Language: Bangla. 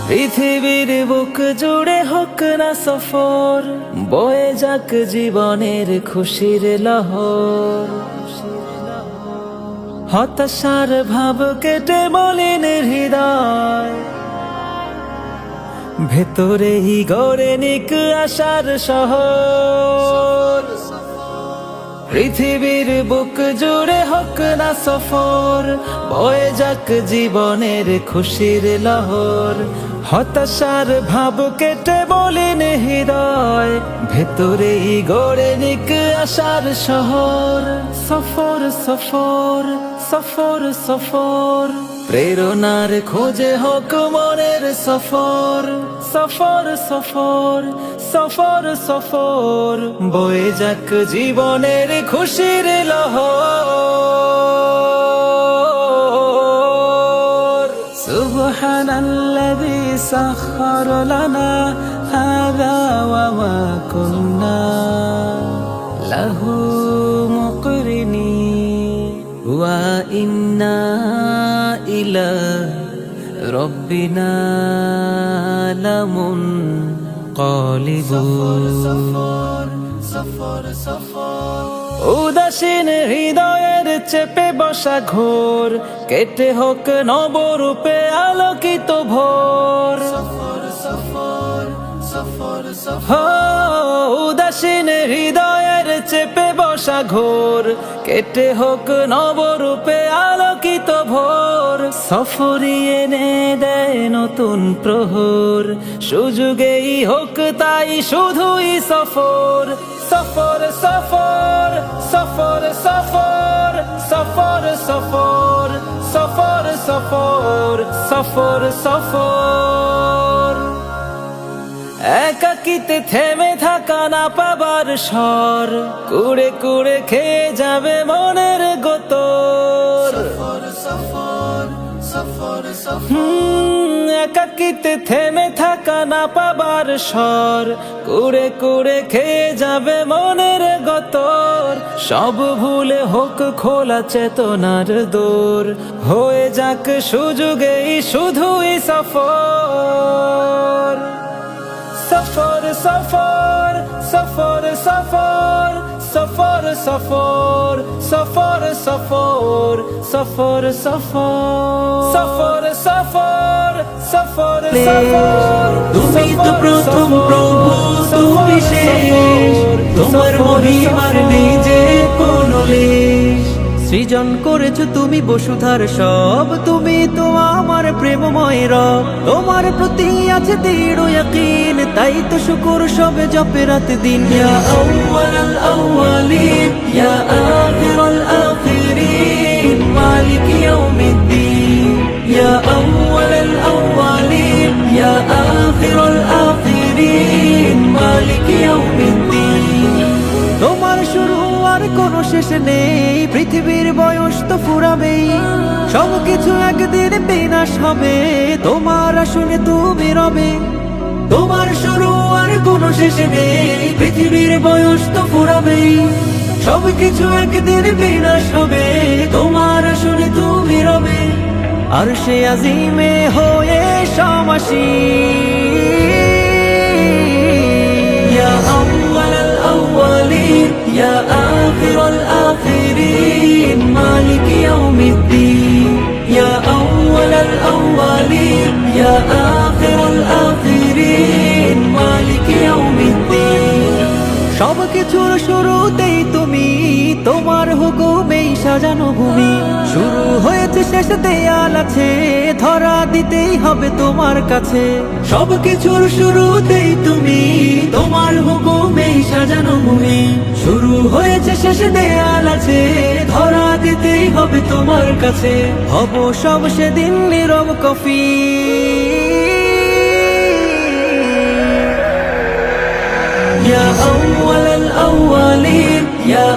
পৃথিবীর বুক জুড়ে হোক না সফর, বয়ে যাক জীবনের খুশির লহর। হতাশার ভাব কেটে মলিন হৃদয়, ভেতরেই গড়ে নিক আশার শহর। পৃথিবীর বুক জুড়ে হোক না সফর, বয়ে যাক জীবনের খুশির লহর। হতাশার ভাব কেটে মলিন হৃদয়, ভেতরেই গড়ে নিক আশার শহর। সফর সফর সফর সফর, প্রেরণার খোঁজে হোক মনের সফর। সফর সফর সফর সফর, বয়ে যাক জীবনের খুশির লহর। সুবহানাল্লাযী সাখখার লানা হাযা ওয়া মা কুন্না লাহু মুকরিনিন ওয়া ইন্না ইলা রব্বিনা লামুনকালিবুন। উদাসীন হৃদয়ের চেপে বসা ঘোর, কেটে হোক নবরূপে আলোকিত ভোর। উদাসীন হৃদয়ের চেপে বসা ঘোর, কেটে হোক নবরূপে আলোকিত ভোর। সফরই এনে দেয় নতুন প্রহর, সুযোগেই হোক তাই শুধুই সফর। সফর সফর সফর সফর সফর সফর সফর সফর সফর সফর। একাকিতে থেমে থাকা না পাবার স্বর, কুড়ে কুড়ে খেয়ে যাবে মনের গতর। একাকিতে থেমে থাকা না পাবার স্বর, কুড়ে কুড়ে খেয়ে যাবে মনের গতর। সব ভুলে হোক খোলা চেতনার দোর, হয়ে যাক সুযোগেই শুধুই সফর। সফর সফর সফর সফর সফর সফর সফর সফর সফর সফর সফর সফর সফর। তুমি তো প্রথম প্রভু, তুমি শেষ, তোমার মহিমার নেই যে কোনো লেশ। সৃজন করেছো তুমি বসুধার সব, তুমি তো আমার প্রেমময় রব। তোমার প্রতি আছে দৃঢ় ইয়াকিন, তাই তো শুকর সবে জপে রাত দিন। ইয়া আউয়ালাল আউয়ালিন ইয়া আখিরাল আখিরিন মালিক ইয়াউমিদ্দিন। ইয়া আউয়ালাল আউয়ালিন ইয়া আখিরাল আখিরিন মালিক ইয়াউমিদ্দিন। তোমার শুরু আর কোনো শেষ নেই, পৃথিবীর বয়স তো ফুরাবেই। সবকিছু একদিন বিনাশ হবে, তোমার আসনে তুমি রবে। তোমার শুরু আর কোনো শেষ নেই, পৃথিবীর বয়স তো ফুরাবেই। সবকিছু একদিন বিনাশ হবে, তোমার আসনে তুমি রবে। আর সে আজিমে হয়ে সমাসীন। ইয়া আউয়ালাল আউয়ালিন ইয়া আখিরাল আখিরিন মালিক ইয়াউমিদ্দিন। ইয়া আউয়ালাল আউয়ালিন ইয়া আখিরাল আখিরিন মালিক ইয়াউমিদ্দিন। সবকিছুর শুরুতেই তুমি, তোমার হুকুমেই সাজানো ভূমি। শুরু হয়েছে শেষ দেয়াল আছে, ধরা দিতেই হবে তোমার কাছে। সবকিছুর শুরুতেই তুমি, তোমার হুকুমেই সাজানো ভূমি। শুরু হয়েছে শেষ দেয়াল আছে, ধরা দিতেই হবে তোমার কাছে। হব সব সেদিন নীরব কফি। ইয়া আউয়ালাল আউয়ালিন ইয়া